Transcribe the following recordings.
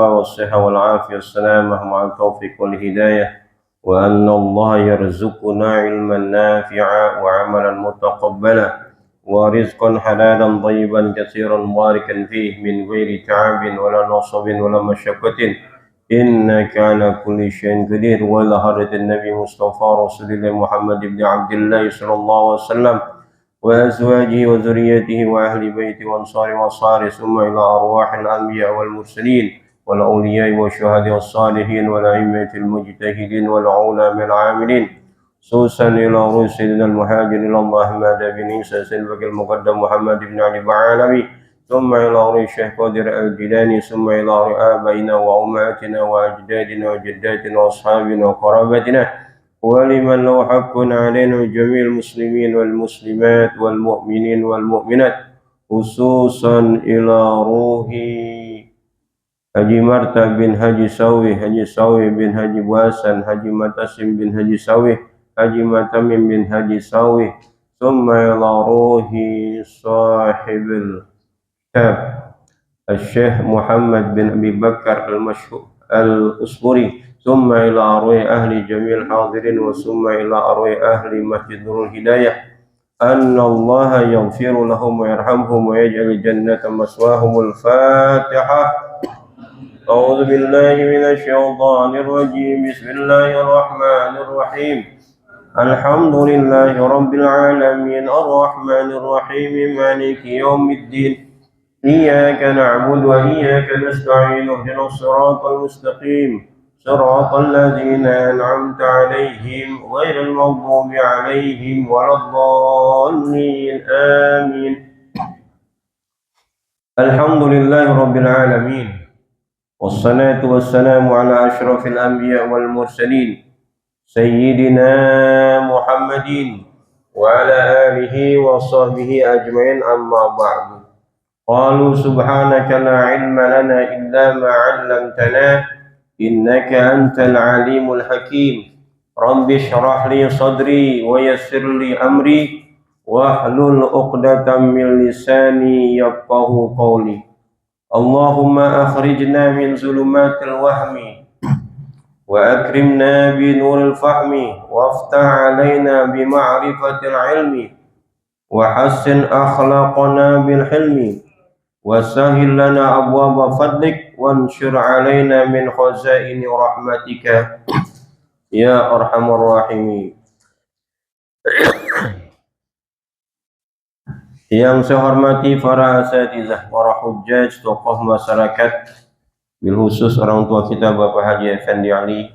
الشفاء والصحة والعافية والسلامة مع التوفيق والهداية، وأن الله يرزقنا علما نافعا وعملا متقبلا ورزقا حلالا طيبا كثيرا مباركا فيه من غير تعب ولا نصب ولا مشقة، إنك على كل شيء قدير. وإلى حضرة النبي مصطفى رسول الله محمد بن عبد الله صلى الله عليه وسلم وأزواجه وذريته وأهل بيته وأنصاره وأصحابه، ثم إلى أرواح الأنبياء والمرسلين والأولياء والشهداء والصالحين والأئمة المجتهدين والعلماء العاملين، خصوصا إلى رسلنا المهاجر إلى الله أحمد بن عيسى سلفك المقدم محمد بن علي بعلمي، ثم إلى روح الشيخ قادر الجيلاني، ثم إلى آبائنا وأمهاتنا وأجدادنا وجداتنا وأصحابنا وقرابتنا، ولمن له حق علينا جميع المسلمين والمسلمات والمؤمنين والمؤمنات، خصوصا إلى روح Haji Marta bin Haji Sawih bin Haji Buasan, Haji Matasim bin Haji Sawih, Haji Matamim bin Haji Sawih, thumma ila ruhi sahibil kitab Al-Syekh Muhammad bin Abi Bakar al-Mashhur al-Usburi, thumma ila arwah ahli jamil hadirin wa thumma ila arwah ahli Masjid Nurul Hidayah, anna Allah yaghfiru lahum wa yarhamhum wa yaj'al jannata maswahum. Al-Fatihah. أعوذ بالله من الشيطان الرجيم. بسم الله الرحمن الرحيم. الحمد لله رب العالمين الرحمن الرحيم مالك يوم الدين، إياك نعبد وإياك نستعين اهدنا الصراط المستقيم صراط الذين أنعمت عليهم غير المغضوب عليهم ولا الضالين آمين. الحمد لله رب العالمين والصلاة والسلام على أشرف الأنبياء والمرسلين سيدنا محمد وعلى آله وصحبه أجمعين، أما بعد. قالوا سبحانك لا علم لنا إلا ما علمتنا إنك أنت العليم الحكيم. رب اشرح لي صدري ويسر لي أمري واحلل عقدة من لساني يفقه قولي. اللهم أخرجنا من ظلمات الوهم وأكرمنا بنور الفهم وافتح علينا بمعرفة العلم وحسن أخلاقنا بالحلم وسهل لنا أبواب فضلك وانشر علينا من خزائن رحمتك يا أرحم الراحمين. Yang saya hormati para asatizah, para hujjaj, tokoh masyarakat, bil khusus orang tua kita Bapak Haji Effendi Ali,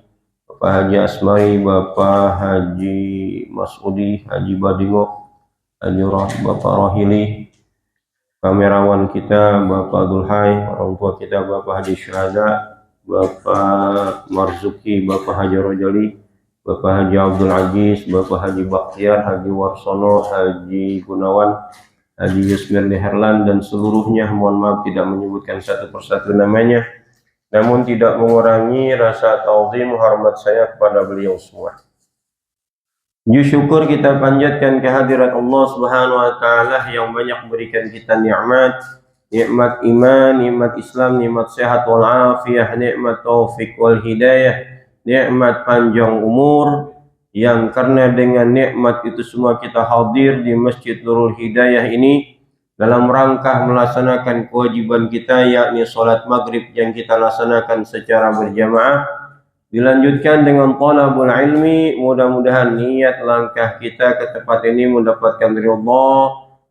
Bapak Haji Asmari, Bapak Haji Masudi, Haji Badingo, Haji Bapak Rohili, kamerawan kita Bapak Dulhai, orang tua kita Bapak Haji Syuhada, Bapak Marzuki, Bapak Haji Rojali, Bapak Haji Abdul Aziz, Bapak Haji Bakhtiar, Haji Warsono, Haji Gunawan, Haji Yusmir Herlan, dan seluruhnya. Mohon maaf tidak menyebutkan satu persatu namanya, namun tidak mengurangi rasa ta'zim hormat saya kepada beliau semua. Puji syukur kita panjatkan kehadirat Allah Subhanahu wa taala yang banyak memberikan kita nikmat iman, nikmat Islam, nikmat sehat wal afiyah, nikmat taufik wal hidayah, nikmat panjang umur, yang karena dengan nikmat itu semua kita hadir di Masjid Nurul Hidayah ini dalam rangka melaksanakan kewajiban kita, yakni sholat maghrib yang kita laksanakan secara berjamaah, dilanjutkan dengan talabul ilmi. Mudah-mudahan niat langkah kita ke tempat ini mendapatkan ridha,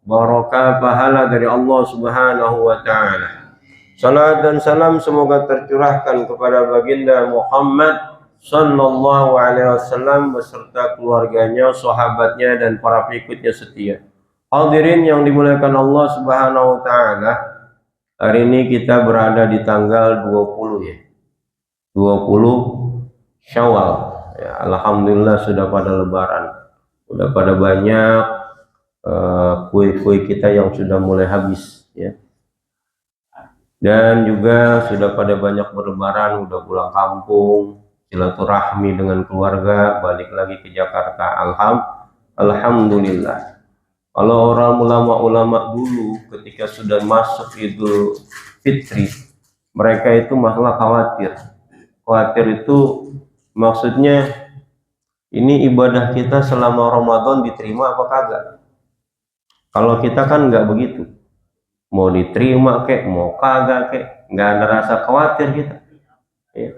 barakah, pahala dari Allah Subhanahu wa taala. Salat dan salam semoga tercurahkan kepada baginda Muhammad sallallahu alaihi wasallam beserta keluarganya, sahabatnya, dan para pengikutnya setia. Hadirin yang dimuliakan Allah Subhanahu wa taala, hari ini kita berada di tanggal 20 ya. 20 Syawal. Ya, alhamdulillah sudah pada lebaran. Sudah pada banyak kue-kue kita yang sudah mulai habis ya. Dan juga sudah pada banyak berlebaran, udah pulang kampung, silaturahmi dengan keluarga, balik lagi ke Jakarta. Alhamdulillah. Kalau orang ulama-ulama dulu ketika sudah masuk Idul Fitri, mereka itu masalah khawatir. Khawatir itu maksudnya ini ibadah kita selama Ramadan diterima apa kagak. Kalau kita kan nggak begitu, mau diterima kek, mau kagak kek, nggak ada rasa khawatir kita. Ya.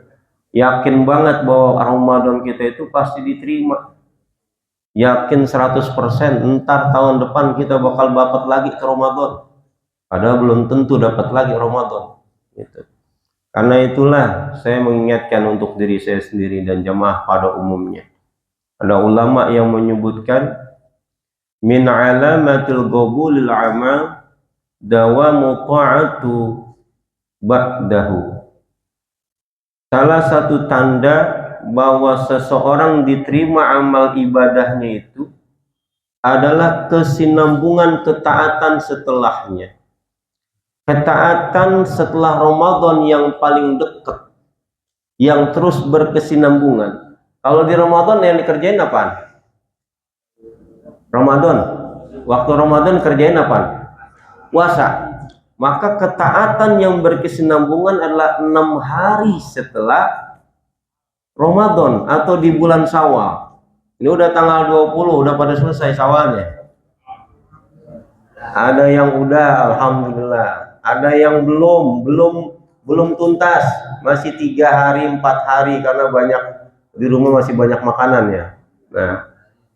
Yakin banget bahwa Ramadan kita itu pasti diterima. Yakin 100%, ntar tahun depan kita bakal dapat lagi ke Ramadan. Padahal belum tentu dapat lagi Ramadan. Gitu. Karena itulah saya mengingatkan untuk diri saya sendiri dan jamaah pada umumnya. Ada ulama yang menyebutkan min alamatil qabulil amal dawamu ta'atu ba'dahu. Salah satu tanda bahwa seseorang diterima amal ibadahnya itu adalah kesinambungan ketaatan setelahnya. Ketaatan setelah Ramadan yang paling dekat, yang terus berkesinambungan. Kalau di Ramadan yang dikerjain apaan? Ramadan. Waktu Ramadan kerjain apaan? Puasa. Maka ketaatan yang berkesinambungan adalah 6 hari setelah Ramadan atau di bulan Syawal. Ini udah tanggal 20, udah pada selesai Syawalnya. Ada yang udah, alhamdulillah. Ada yang belum tuntas, masih 3 hari, 4 hari karena banyak di rumah masih banyak makanan ya. Nah,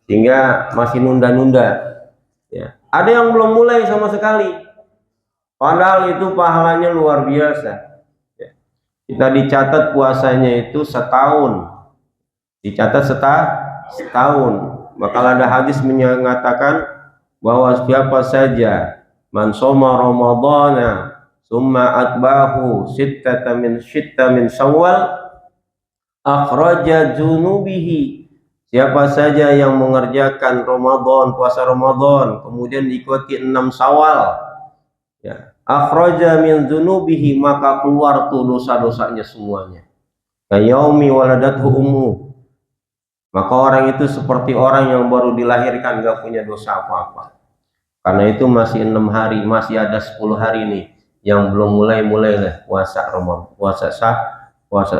sehingga masih nunda-nunda. Ya. Ada yang belum mulai sama sekali. Padahal itu pahalanya luar biasa. Ya. Kita dicatat puasanya itu setahun. Dicatat setahun. Maka ada hadis mengatakan bahwa siapa saja man shoma ramadhana summa atbahu sitta min Syawal akhraja junubihi. Siapa saja yang mengerjakan Ramadan, puasa Ramadan, kemudian diikuti 6 Syawal, ya, akhraja min dzunubihi, maka keluar tuh dosa-dosanya semuanya. Kayaumi waladathu ummu. Maka orang itu seperti orang yang baru dilahirkan, gak punya dosa apa-apa. Karena itu masih 6 hari, masih ada 10 hari nih yang belum mulai lah puasa Ramadan, puasa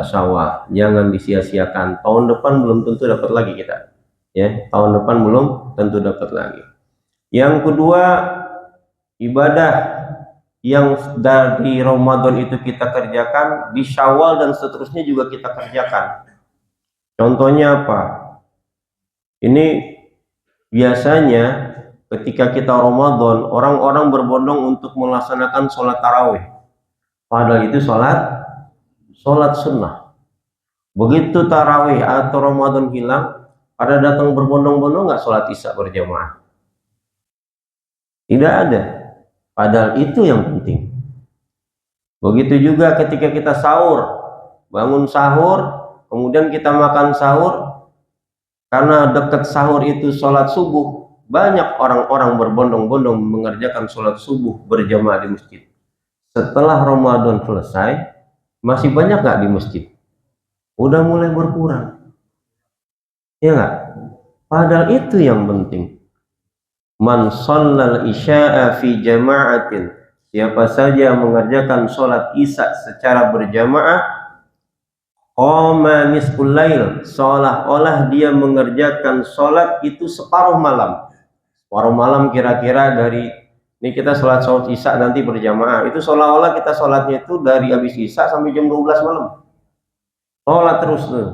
Syawal. Jangan disia-siakan. Tahun depan belum tentu dapat lagi kita. Ya, tahun depan belum tentu dapat lagi. Yang kedua, ibadah yang dari Ramadan itu kita kerjakan, di Syawal dan seterusnya juga kita kerjakan. Contohnya apa? Ini biasanya ketika kita Ramadan, orang-orang berbondong untuk melaksanakan sholat tarawih. Padahal itu sholat sunnah. Begitu tarawih atau Ramadan hilang, pada datang berbondong-bondong nggak sholat isya berjamaah? Tidak ada. Padahal itu yang penting. Begitu juga ketika kita sahur, bangun sahur, kemudian kita makan sahur, karena dekat sahur itu sholat subuh, banyak orang-orang berbondong-bondong mengerjakan sholat subuh berjamaah di masjid. Setelah Ramadan selesai, masih banyak nggak di masjid? Udah mulai berkurang. Ya nggak? Padahal itu yang penting. Man shallal isya'a fi jama'atin. Siapa saja yang mengerjakan sholat isya secara berjamaah, qama nisful lail, seolah-olah dia mengerjakan sholat itu separuh malam. Separuh malam kira-kira dari ini kita sholat isya nanti berjamaah, itu seolah-olah kita sholatnya itu dari habis isya sampai jam 12 malam. Sholat terus tuh.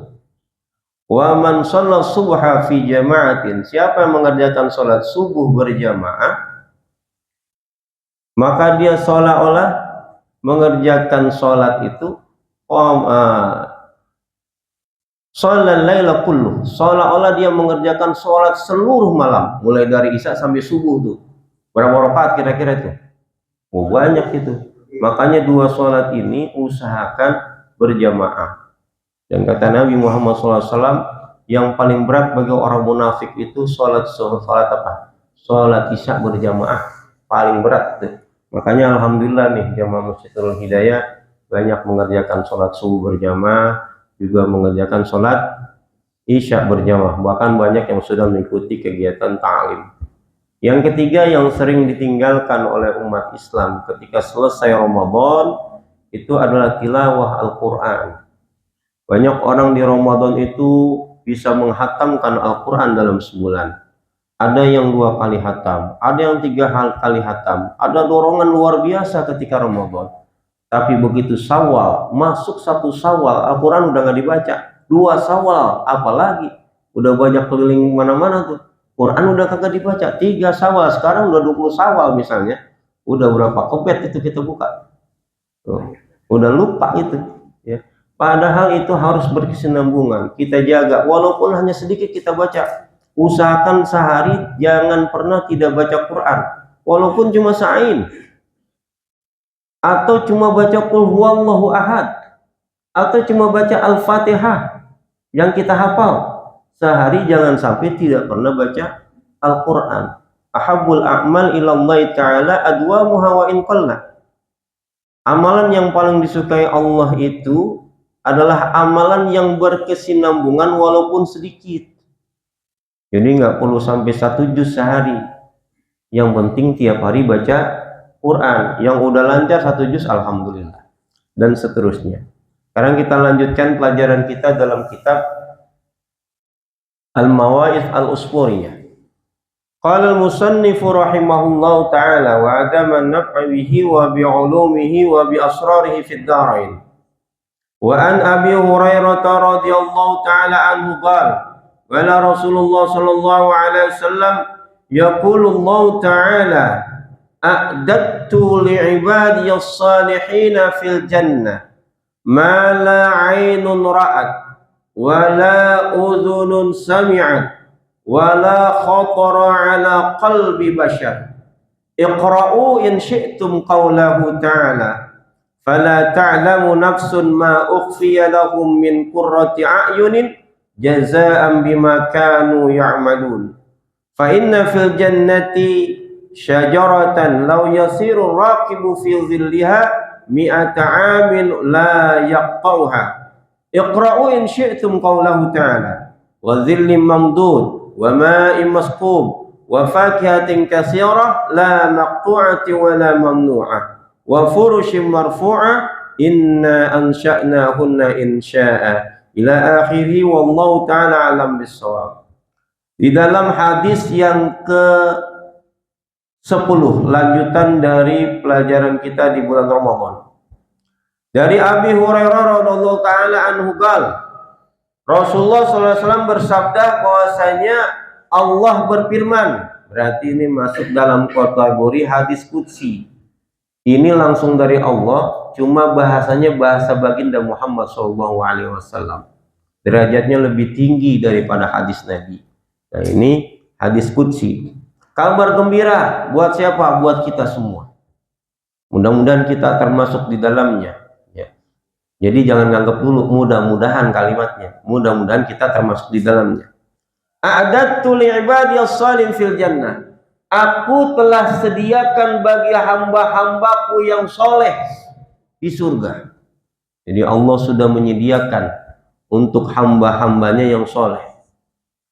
Wa man shalla subha fi jama'atin. Siapa yang mengerjakan sholat subuh berjamaah, maka dia seolah-olah mengerjakan sholat itu sholal laila kulluh, seolah-olah dia mengerjakan sholat seluruh malam, mulai dari isya sampai subuh tuh. Berapa rakaat kira-kira itu? Oh, banyak itu. Makanya 2 sholat ini usahakan berjamaah. Dan kata Nabi Muhammad SAW, yang paling berat bagi orang munafik itu sholat apa? Sholat isya berjamaah, paling berat tuh. Makanya alhamdulillah nih jamaah Masjidul Hidayah banyak mengerjakan sholat subuh berjamaah, juga mengerjakan sholat isya berjamaah. Bahkan banyak yang sudah mengikuti kegiatan ta'lim. Yang ketiga yang sering ditinggalkan oleh umat Islam ketika selesai Ramadan, itu adalah tilawah Al-Quran. Banyak orang di Ramadan itu bisa menghatamkan Al-Quran dalam sebulan. Ada yang 2 kali hatam, ada yang 3 kali hatam. Ada dorongan luar biasa ketika Ramadan. Tapi begitu Syawal, masuk 1 Syawal, Al-Quran udah nggak dibaca. 2 Syawal, apalagi udah banyak keliling mana-mana tuh. Quran udah kagak dibaca. 3 Syawal, sekarang udah 20 Syawal misalnya. Udah berapa kopet itu kita buka. Tuh. Udah lupa itu. Ya. Padahal itu harus berkesinambungan. Kita jaga, walaupun hanya sedikit kita baca. Usahakan sehari jangan pernah tidak baca Quran. Walaupun cuma sa'in. Atau cuma baca Qul huwallahu ahad. Atau cuma baca Al-Fatihah yang kita hafal. Sehari jangan sampai tidak pernah baca Al-Quran. Ahabbul a'mal ilallahi ta'ala adwamuha wa in qalla. Amalan yang paling disukai Allah itu adalah amalan yang berkesinambungan walaupun sedikit. Jadi nggak perlu sampai 1 juz sehari. Yang penting tiap hari baca Quran. Yang udah lancar 1 juz, alhamdulillah. Dan seterusnya. Sekarang kita lanjutkan pelajaran kita dalam kitab Al-Mawa'idh Al-Usfuriyah. Qala al-musannifu rahimahullahu ta'ala wa adama an-naf'a bihi wa bi'ulumihi wa bi asrarihi fid dharain. Wa an Abi Hurairah radhiyallahu ta'ala anhu qala qala Rasulullah sallallahu alaihi wasallam yaqulu Allah ta'ala a'dattu li'ibadiyas salihin fil jannah ma la 'ainun ra'at wa la udhunun sami'at wa la khatara 'ala qalbi bashar. Iqra'u in syi'tum qawlahu ta'ala fala ta'lamu nafsun ma ukhfiya lahum min qurrati a'yunin jazaa'an bima kanu ya'malun. Fa inna fil jannati syajaratan law yasiru raqibu fi dhilliha mi'ata 'amin la yaqta'uha. Iqra'u in syi'tum qawlahu ta'ala wa dhillin mamdud wa ma'in masqub wa fakihatin katsirah la maqtu'ati wa la mamnu'ah wa furushin marfu'ah inna ansha'nahunna insya'a ila akhirih wallahu ta'ala alam bissawab. Di dalam hadis yang ke-10 lanjutan dari pelajaran kita di bulan Ramadan, dari Abi Hurairah radhiyallahu ta'ala anhu qala Rasulullah SAW bersabda bahwasanya Allah berfirman. Berarti ini masuk dalam kategori hadis qudsi. Ini langsung dari Allah, cuma bahasanya bahasa baginda Muhammad SAW. Derajatnya lebih tinggi daripada hadis Nabi. Nah, ini hadis qudsi. Kabar gembira buat siapa? Buat kita semua. Mudah-mudahan kita termasuk di dalamnya. Jadi jangan nganggap dulu mudah-mudahan kalimatnya. Mudah-mudahan kita termasuk di dalamnya. A'dattu li'ibadiyas salim fil jannah. Aku telah sediakan bagi hamba-hambaku yang soleh di surga. Jadi Allah sudah menyediakan untuk hamba-hambanya yang soleh.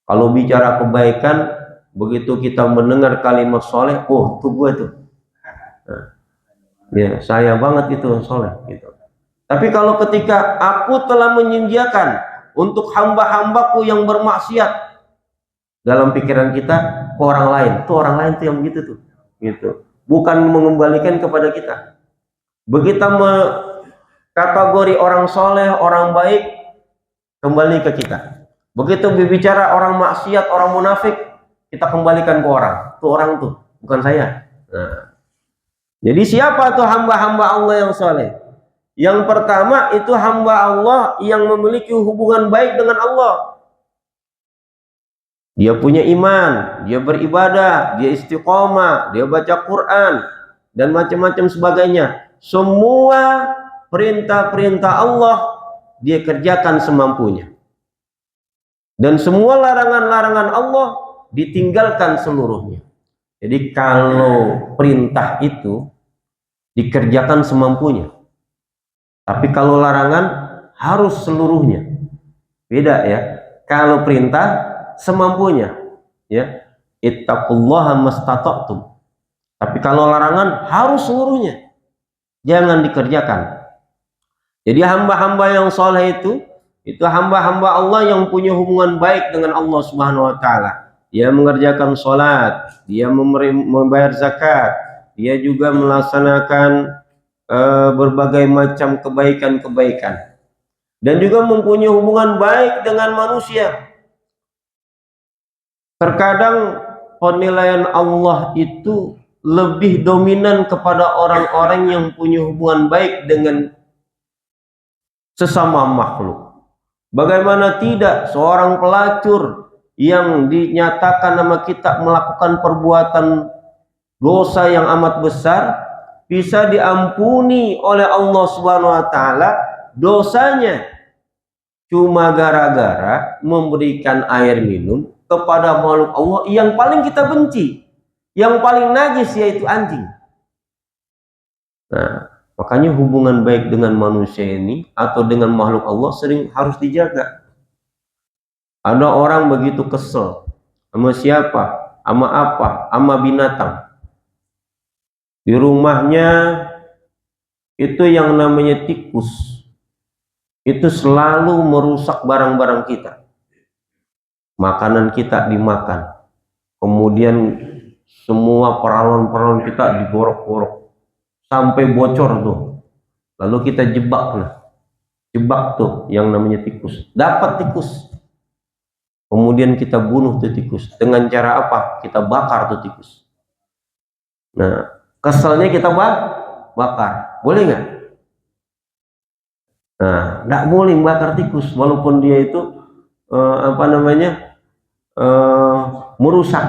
Kalau bicara kebaikan, begitu kita mendengar kalimat soleh, oh tuh gue tuh. Nah, ya saya banget itu soleh gitu. Tapi kalau ketika aku telah menyediakan untuk hamba-hambaku yang bermaksiat, dalam pikiran kita ke orang lain, tuh orang lain tuh yang begitu tuh, gitu. Bukan mengembalikan kepada kita. Begitu kategori orang soleh, orang baik, kembali ke kita. Begitu berbicara orang maksiat, orang munafik, kita kembalikan ke orang. Tuh orang tuh, bukan saya. Nah. Jadi siapa tuh hamba-hamba Allah yang soleh? Yang pertama itu hamba Allah yang memiliki hubungan baik dengan Allah. Dia punya iman, dia beribadah, dia istiqomah, dia baca Quran, dan macam-macam sebagainya. Semua perintah-perintah Allah dia kerjakan semampunya. Dan semua larangan-larangan Allah ditinggalkan seluruhnya. Jadi kalau perintah itu dikerjakan semampunya. Tapi kalau larangan harus seluruhnya. Beda ya. Kalau perintah semampunya, ya. Ittaqullaha mastata'tum. Tapi kalau larangan harus seluruhnya. Jangan dikerjakan. Jadi hamba-hamba yang soleh itu hamba-hamba Allah yang punya hubungan baik dengan Allah Subhanahu wa taala. Dia mengerjakan sholat, dia membayar zakat, dia juga melaksanakan berbagai macam kebaikan-kebaikan, dan juga mempunyai hubungan baik dengan manusia. Terkadang penilaian Allah itu lebih dominan kepada orang-orang yang punya hubungan baik dengan sesama makhluk. Bagaimana tidak seorang pelacur yang dinyatakan nama kita melakukan perbuatan dosa yang amat besar bisa diampuni oleh Allah Subhanahu wa taala dosanya cuma gara-gara memberikan air minum kepada makhluk Allah yang paling kita benci, yang paling najis, yaitu anjing. Nah, makanya hubungan baik dengan manusia ini atau dengan makhluk Allah sering harus dijaga. Ada orang begitu kesel sama siapa, sama apa, sama binatang. Di rumahnya itu yang namanya tikus, itu selalu merusak barang-barang kita. Makanan kita dimakan, kemudian semua peralon-peralon kita digorok-gorok sampai bocor tuh. Lalu kita jebak tuh yang namanya tikus. Dapat tikus, kemudian kita bunuh tuh tikus. Dengan cara apa? Kita bakar tuh tikus. Nah, keselnya kita bakar, boleh nggak? Nah, nggak boleh bakar tikus, walaupun dia itu merusak.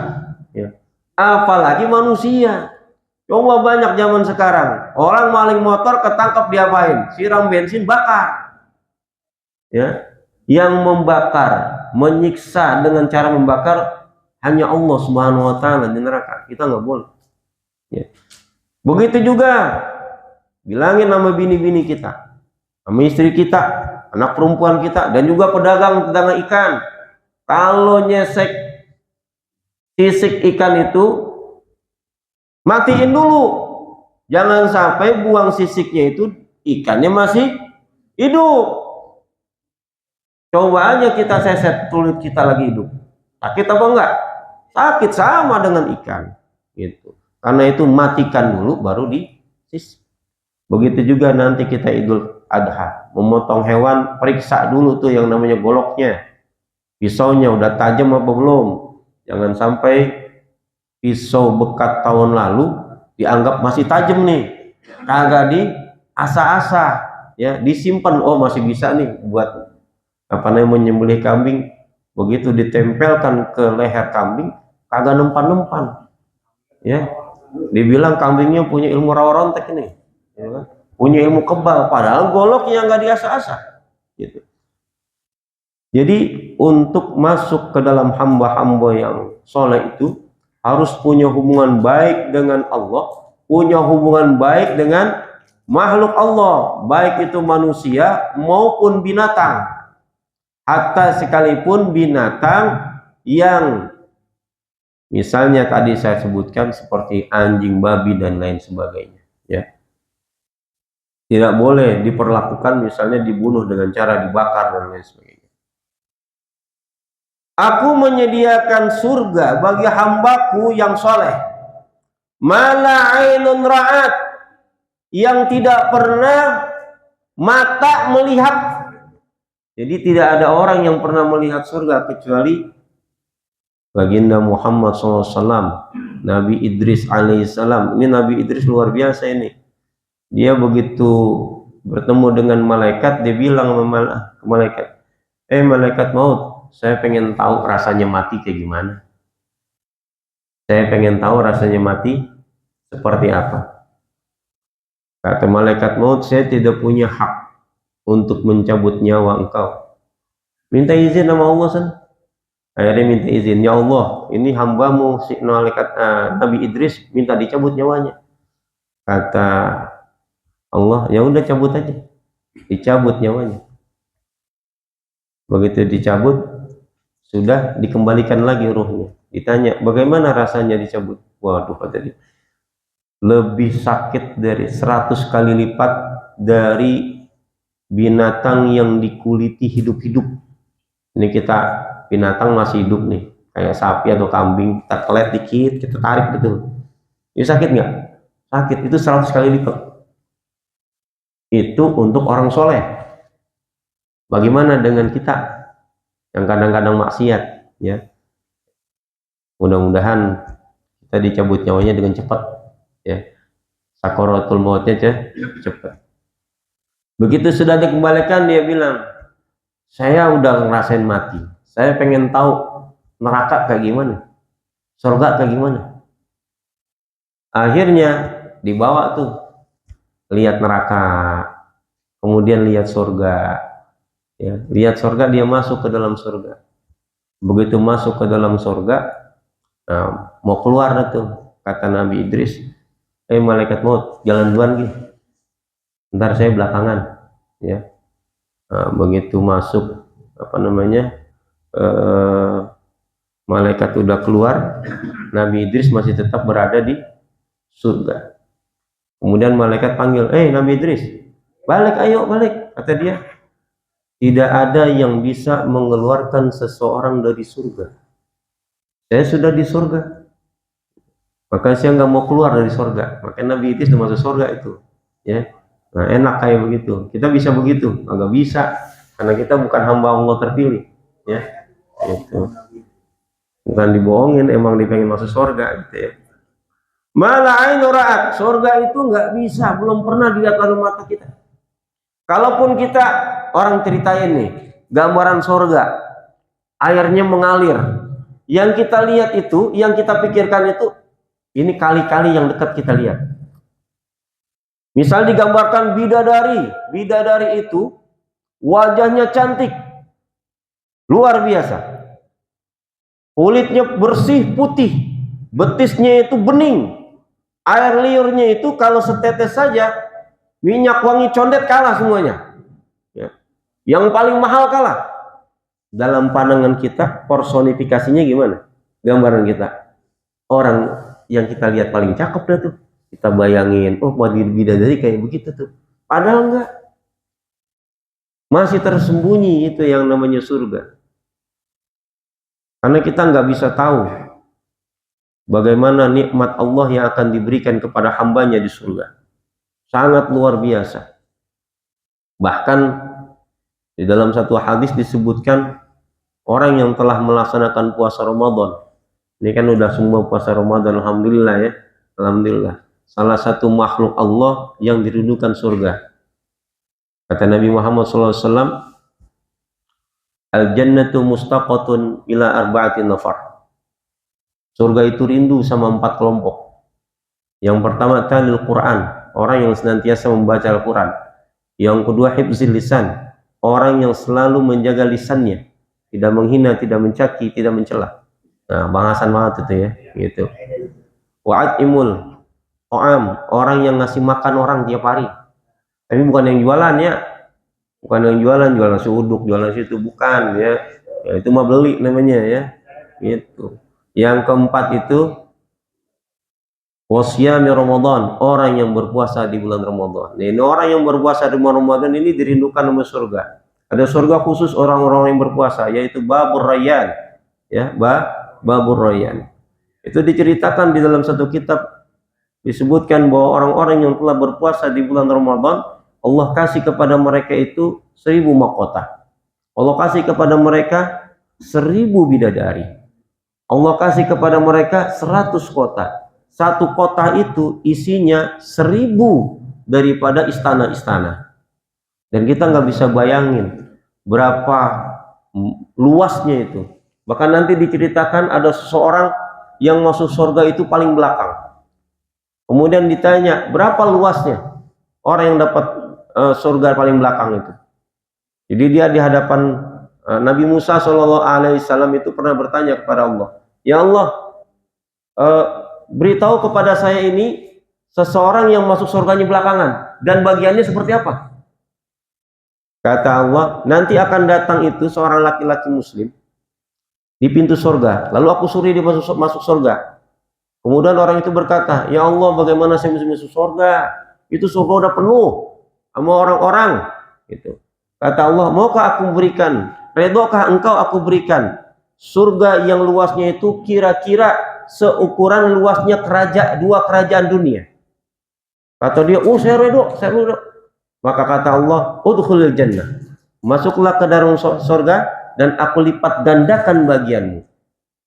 Ya. Apalagi manusia. Coba banyak zaman sekarang orang maling motor ketangkap, diapain? Siram bensin, bakar. Ya, yang membakar, menyiksa dengan cara membakar hanya Allah Subhanahu wa taala di neraka. Kita nggak boleh. Ya. Begitu juga bilangin sama bini-bini kita, sama istri kita, anak perempuan kita, dan juga pedagang ikan. Kalau nyesek sisik ikan itu, matiin dulu. Jangan sampai buang sisiknya itu ikannya masih hidup. Coba aja kita seset kulit kita lagi hidup, sakit apa enggak? Sakit, sama dengan ikan gitu. Karena itu matikan dulu baru disisik. Begitu juga nanti kita Idul Adha memotong hewan, periksa dulu tuh yang namanya goloknya, pisaunya udah tajam apa belum. Jangan sampai pisau bekas tahun lalu dianggap masih tajam nih, kagak diasah-asah, ya disimpan. Oh, masih bisa nih buat menyembelih kambing. Begitu ditempelkan ke leher kambing, kagak nempan-nempan, ya dibilang kambingnya punya ilmu rawa rontek ini, ya kan? Punya ilmu kebal, padahal goloknya nggak diasah-asah gitu. Jadi untuk masuk ke dalam hamba-hamba yang soleh itu harus punya hubungan baik dengan Allah, punya hubungan baik dengan makhluk Allah, baik itu manusia maupun binatang. Hatta sekalipun binatang yang misalnya tadi saya sebutkan seperti anjing, babi, dan lain sebagainya, ya. Tidak boleh diperlakukan misalnya dibunuh dengan cara dibakar dan lain sebagainya. Aku menyediakan surga bagi hambaku yang soleh, mala ainun ra'at, yang tidak pernah mata melihat. Jadi tidak ada orang yang pernah melihat surga kecuali baginda Muhammad SAW, Nabi Idris alaihissalam. Ini Nabi Idris luar biasa ini. Dia begitu bertemu dengan malaikat, dia bilang ke malaikat, malaikat maut, saya pengen tahu rasanya mati kayak gimana. Saya pengen tahu rasanya mati seperti apa. Kata malaikat maut, saya tidak punya hak untuk mencabut nyawa engkau. Minta izin sama Allah san. Akhirnya minta izin, ya Allah, ini hambamu si malaikat Nabi Idris minta dicabut nyawanya. Kata Allah, ya udah cabut aja. Dicabut nyawanya. Begitu dicabut, sudah dikembalikan lagi ruhnya. Ditanya, bagaimana rasanya dicabut? Waduh, kata dia, lebih sakit dari 100 kali lipat dari binatang yang dikuliti hidup-hidup. Ini kita binatang masih hidup nih, kayak sapi atau kambing, kita telet dikit, kita tarik gitu. Ini sakit nggak? Sakit, itu 100 kali lipat. Itu untuk orang soleh. Bagaimana dengan kita yang kadang-kadang maksiat, ya? Mudah-mudahan kita dicabut nyawanya dengan cepat, ya. Sakaratul mautnya cepat. Begitu sudah dikembalikan, dia bilang, saya udah ngerasain mati, saya pengen tahu neraka kayak gimana, surga kayak gimana. Akhirnya dibawa tuh, lihat neraka, kemudian lihat surga, ya. Lihat surga, dia masuk ke dalam surga. Begitu masuk ke dalam surga, nah, mau keluar tuh, kata Nabi Idris, malaikat maut, jalan duluan gitu, ntar saya belakangan, ya. Nah, begitu masuk, malaikat udah keluar, Nabi Idris masih tetap berada di surga. Kemudian malaikat panggil, Nabi Idris, balik, ayo balik, kata dia. Tidak ada yang bisa mengeluarkan seseorang dari surga. Saya sudah di surga, maka saya nggak mau keluar dari surga. Maka Nabi Idris sudah masuk surga itu, ya. Nah, enak kayak begitu. Kita bisa begitu? Nggak bisa, karena kita bukan hamba Allah terpilih, ya. Itu bukan dibohongin, emang dipengen masuk surga, gitu ya. Mala ainu ra'at, surga itu nggak bisa, belum pernah dilihat oleh mata kita. Kalaupun kita orang ceritain nih gambaran surga, airnya mengalir, yang kita lihat itu, yang kita pikirkan itu, ini kali-kali yang dekat kita lihat. Misal digambarkan bidadari itu wajahnya cantik, luar biasa, kulitnya bersih putih, betisnya itu bening, air liurnya itu kalau setetes saja, minyak wangi condet kalah semuanya, ya. Yang paling mahal kalah. Dalam pandangan kita, personifikasinya gimana? Gambaran kita, orang yang kita lihat paling cakep dah tuh, kita bayangin, oh bidadari kayak begitu tuh. Padahal enggak, masih tersembunyi itu yang namanya surga. Karena kita nggak bisa tahu bagaimana nikmat Allah yang akan diberikan kepada hambanya di surga. Sangat luar biasa. Bahkan di dalam satu hadis disebutkan, orang yang telah melaksanakan puasa Ramadan, ini kan udah semua puasa Ramadan, alhamdulillah ya, alhamdulillah. Salah satu makhluk Allah yang dirindukan surga. Kata Nabi Muhammad SAW, al-jannatu mustaqatun ila arba'atin nafar. Surga itu rindu sama 4 kelompok. Yang pertama, talil Quran, orang yang senantiasa membaca Al-Quran. Yang kedua, hifzil lisan, orang yang selalu menjaga lisannya, tidak menghina, tidak mencaci, tidak mencela. Nah, bahasan banget itu ya, gitu. Wa'atimul ta'am, orang yang ngasih makan orang tiap hari. Tapi bukan yang jualan ya, bukan yang jualan nasi uduk, jualan situ, bukan ya. Ya itu mah beli namanya ya, gitu. Yang keempat itu wasyami Ramadan, orang yang berpuasa di bulan Ramadan. Ini orang yang berpuasa di bulan Ramadan ini dirindukan sama surga. Ada surga khusus orang-orang yang berpuasa, yaitu Babur Rayyan, ya, Babur Rayyan. Itu diceritakan di dalam satu kitab, disebutkan bahwa orang-orang yang telah berpuasa di bulan Ramadan, Allah kasih kepada mereka itu 1000 mahkota. Allah kasih kepada mereka 1000 bidadari. Allah kasih kepada mereka 100 kota. Satu kota itu isinya 1000 daripada istana-istana. Dan kita nggak bisa bayangin berapa luasnya itu. Bahkan nanti diceritakan ada seseorang yang masuk surga itu paling belakang. Kemudian ditanya, berapa luasnya orang yang dapat surga paling belakang itu? Jadi dia di hadapan Nabi Musa SAW itu pernah bertanya kepada Allah, ya Allah, beritahu kepada saya ini seseorang yang masuk surganya belakangan dan bagiannya seperti apa? Kata Allah, nanti akan datang itu seorang laki-laki muslim di pintu surga, lalu aku suruh dia masuk surga. Kemudian orang itu berkata, ya Allah, bagaimana saya bisa masuk surga? Itu surga udah penuh sama orang-orang Gitu. Kata Allah, maukah aku berikan, redokah engkau aku berikan surga yang luasnya itu kira-kira seukuran luasnya dua kerajaan dunia. Kata dia, oh saya redok, saya redok. Maka kata Allah, udkhulil jannah, masuklah ke dalam surga dan aku lipat gandakan bagianmu.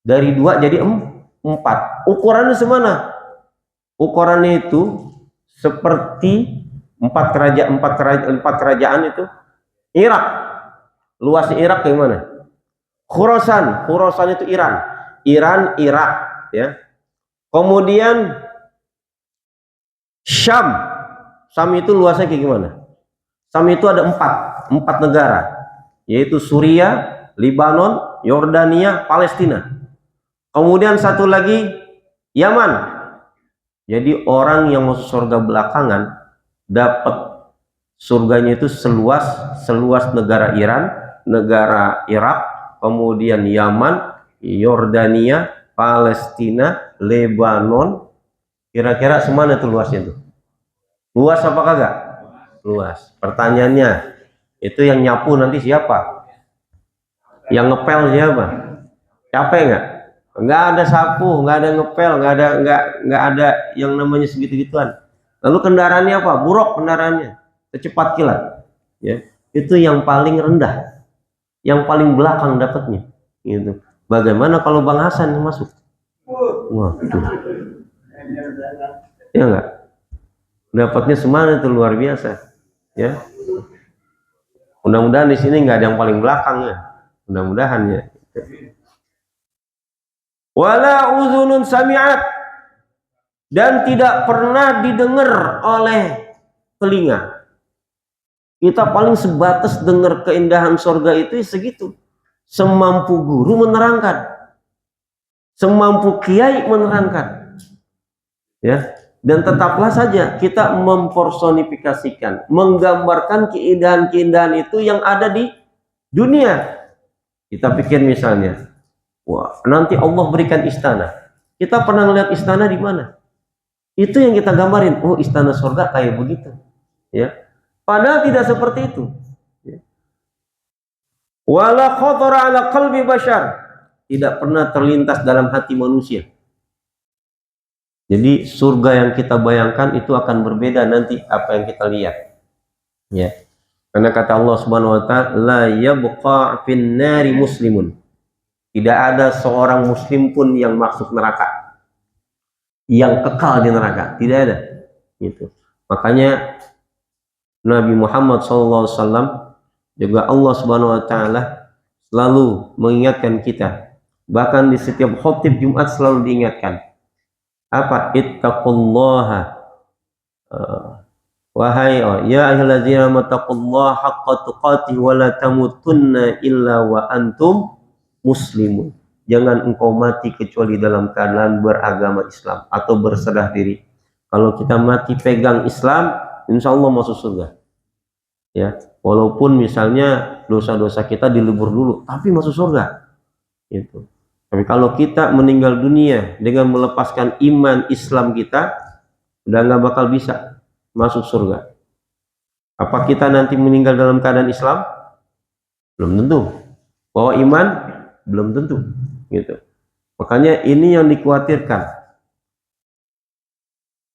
Dari 2 jadi 4. Ukurannya semana? Ukurannya itu seperti 4 kerajaan itu. Irak, luasnya Irak kayak mana? Khurasan itu Iran, Irak, ya. Kemudian Syam itu luasnya kayak gimana? Syam itu ada 4 negara, yaitu Suriah, Lebanon, Yordania, Palestina. Kemudian satu lagi Yaman. Jadi orang yang masuk surga belakangan dapat surganya itu seluas negara Iran, negara Irak, kemudian Yaman, Yordania, Palestina, Lebanon. Kira-kira semana itu luasnya itu? Luas apa kagak? Luas. Pertanyaannya, itu yang nyapu nanti siapa? Yang ngepel siapa? Capek nggak? Nggak ada sapu, nggak ada ngepel, nggak ada yang namanya segitu-gituan. Lalu kendaraannya apa? Buruk kendaraannya, secepat kilat. Ya, itu yang paling rendah, yang paling belakang dapatnya. Gitu. Bagaimana kalau Bang Hasan yang masuk? Wah, ya nggak? Dapatnya semana itu luar biasa. Ya, mudah-mudahan di sini nggak ada yang paling belakang ya. Mudah-mudahan ya. Wala uzunun sami'at, dan tidak pernah didengar oleh telinga. Kita paling sebatas dengar keindahan surga itu segitu. Semampu guru menerangkan, semampu kiai menerangkan. Ya, dan tetaplah saja kita mempersonifikasikan, menggambarkan keindahan-keindahan itu yang ada di dunia. Kita pikir misalnya, wah, nanti Allah berikan istana. Kita pernah melihat istana di mana? Itu yang kita gambarin. Oh, istana surga kayak begitu. Ya. Padahal tidak seperti itu. Ya. Wala khatara ala qalbi bashar. Tidak pernah terlintas dalam hati manusia. Jadi surga yang kita bayangkan itu akan berbeda nanti apa yang kita lihat. Ya. Karena kata Allah Subhanahu wa taala, la yabqa fin nari muslimun. Tidak ada seorang muslim pun yang masuk neraka, yang kekal di neraka, tidak ada. Gitu. Makanya Nabi Muhammad SAW juga Allah Subhanahu Wa Taala selalu mengingatkan kita. Bahkan di setiap khutbah Jumat selalu diingatkan. Apa? Ittaqullaha. Wahai ya ayyuhallazina amanu taqullaha haqqa tuqatih wa la tamutunna illa wa antum muslimun. Jangan engkau mati kecuali dalam keadaan beragama Islam atau berserah diri. Kalau kita mati pegang Islam, insya Allah masuk surga. Ya, walaupun misalnya dosa-dosa kita dilebur dulu, tapi masuk surga. Itu. Tapi kalau kita meninggal dunia dengan melepaskan iman Islam kita, udah nggak bakal bisa masuk surga. Apa kita nanti meninggal dalam keadaan Islam? Belum tentu. Bahwa iman belum tentu, gitu. Makanya ini yang dikhawatirkan.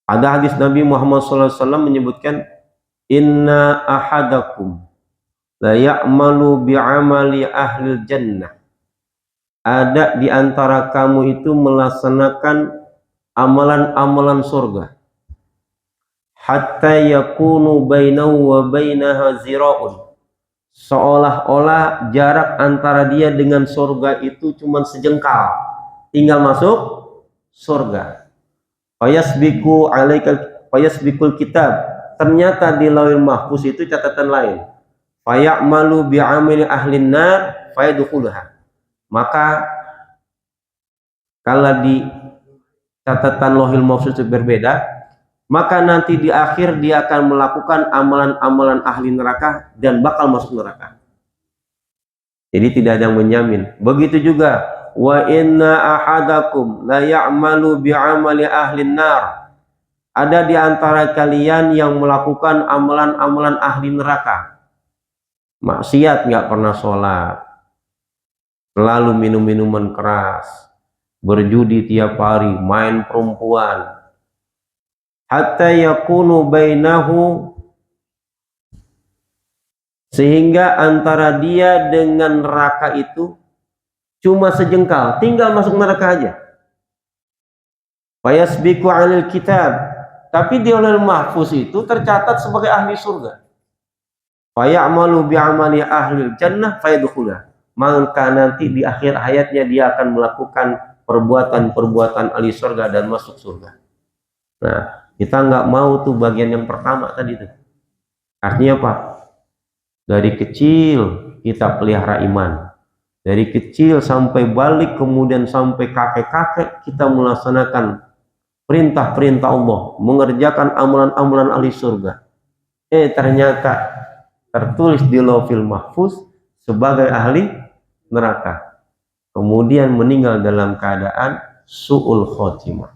Ada hadis Nabi Muhammad SAW menyebutkan, inna ahadakum la ya'malu bi'amali ahli jannah. Ada di antara kamu itu melaksanakan amalan-amalan surga. Hatta yakunu bainahu wa bainaha zira'un. Seolah-olah jarak antara dia dengan surga itu cuma sejengkal, tinggal masuk surga. Fayasbikul kitab, ternyata di lauhil mahfuz itu catatan lain. Fayamalu bi'amili ahlin nar fayadkhuluha. Maka kalau di catatan lauhil mahfuz itu berbeda, maka nanti di akhir dia akan melakukan amalan-amalan ahli neraka dan bakal masuk neraka. Jadi tidak ada yang menjamin. Begitu juga wa inna ahadakum la ya'malu bi'amali ahli nar. Ada di antara kalian yang melakukan amalan-amalan ahli neraka. maksiat, nggak pernah sholat, selalu minum minuman keras, berjudi tiap hari, main perempuan, hatta yakunu bainahu, sehingga antara dia dengan neraka itu cuma sejengkal, tinggal masuk neraka aja. Fayasbiqu 'alal kitab, tapi di Lauhul Mahfuz itu tercatat sebagai ahli surga. Fayamalu bi'amali ahli jannah fayadkhulha, maka nanti di akhir hayatnya dia akan melakukan perbuatan-perbuatan ahli surga dan masuk surga. Nah, kita nggak mau tuh bagian yang pertama tadi tuh. Artinya apa? Dari kecil kita pelihara iman, dari kecil sampai balik, kemudian sampai kakek-kakek kita melaksanakan perintah-perintah Allah, mengerjakan amalan-amalan ahli surga. Ternyata tertulis di Lauhul Mahfuz sebagai ahli neraka, kemudian meninggal dalam keadaan su'ul khotimah.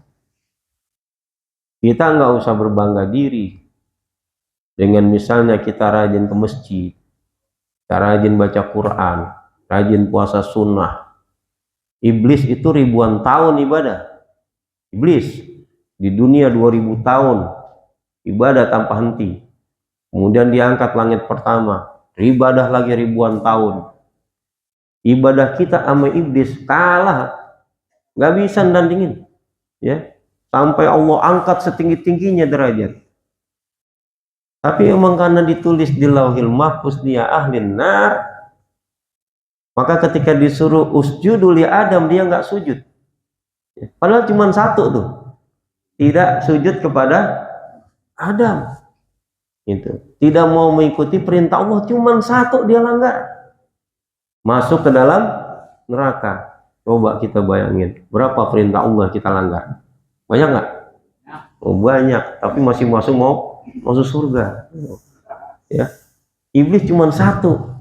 Kita nggak usah berbangga diri dengan misalnya kita rajin ke masjid, kita rajin baca Quran, rajin puasa sunnah. Iblis itu ribuan tahun ibadah. Iblis di dunia 2000 tahun ibadah tanpa henti. Kemudian diangkat langit pertama, ibadah lagi ribuan tahun. Ibadah kita sama iblis kalah, nggak bisa nandingin, ya. Sampai Allah angkat setinggi-tingginya derajat. Tapi emang karena ditulis di Lauhul Mahfuz dia ahli nar, maka ketika disuruh usjudu li Adam dia nggak sujud. Padahal cuma satu tuh, tidak sujud kepada Adam. Itu tidak mau mengikuti perintah Allah, cuma satu dia langgar, masuk ke dalam neraka. Coba kita bayangin berapa perintah Allah kita langgar, banyak nggak? Oh, banyak, tapi masih masuk surga, ya. Iblis cuma satu,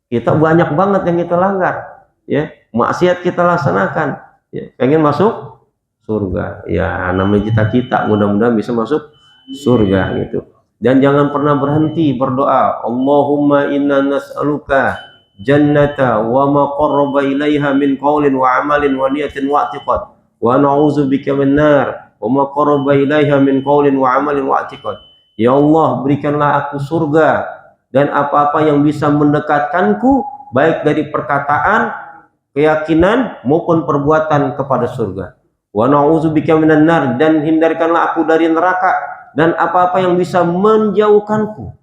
kita banyak banget yang kita langgar, ya. Maksiat kita laksanakan, ya. Pengen masuk surga, ya. Namanya cita-cita, mudah-mudahan bisa masuk surga gitu. Dan jangan pernah berhenti berdoa, Allahumma inna nas'aluka jannata wa ma qarraba ilaiha min qaulin wa amalin wa niyatin wa i'tiqad, wa na'udzubika min nar wa ma qarraba ilaiha min qaulin wa amalin wa i'tiqad. Ya Allah, berikanlah aku surga dan apa-apa yang bisa mendekatkanku baik dari perkataan, keyakinan maupun perbuatan kepada surga. Wa na'udzubika minan nar, dan hindarkanlah aku dari neraka dan apa-apa yang bisa menjauhkanku,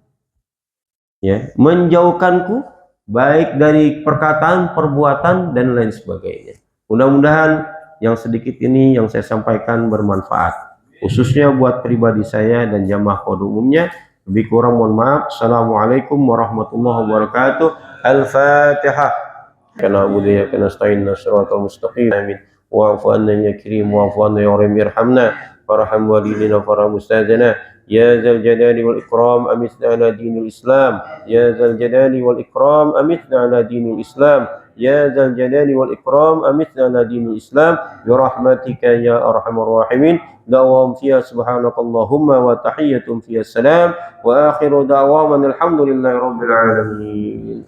ya, menjauhkanku baik dari perkataan, perbuatan dan lain sebagainya. Mudah-mudahan yang sedikit ini yang saya sampaikan bermanfaat, khususnya buat pribadi saya dan jamaah pada umumnya. Lebih kurang mohon maaf. Assalamualaikum warahmatullahi wabarakatuh. Al-Fatihah. Kana budaya kana stain nasratul mustaqim. Amin. Wa'fu anna ya karim wa'fu anna ya rahim irhamna warham walidina warham ustazana. Ya zal jalali wal ikram amitna ala dinil Islam. Ya zal jalali wal ikram amitna ala dinil Islam. Ya zal jalali wal ikram amitna ala dinil Islam bi rahmatika ya arhamar rahimin. Da'wahum fiha subhanakallahumma wa tahiyyatum fiha salam wa akhiru da'waman alhamdulillahi rabbil alamin.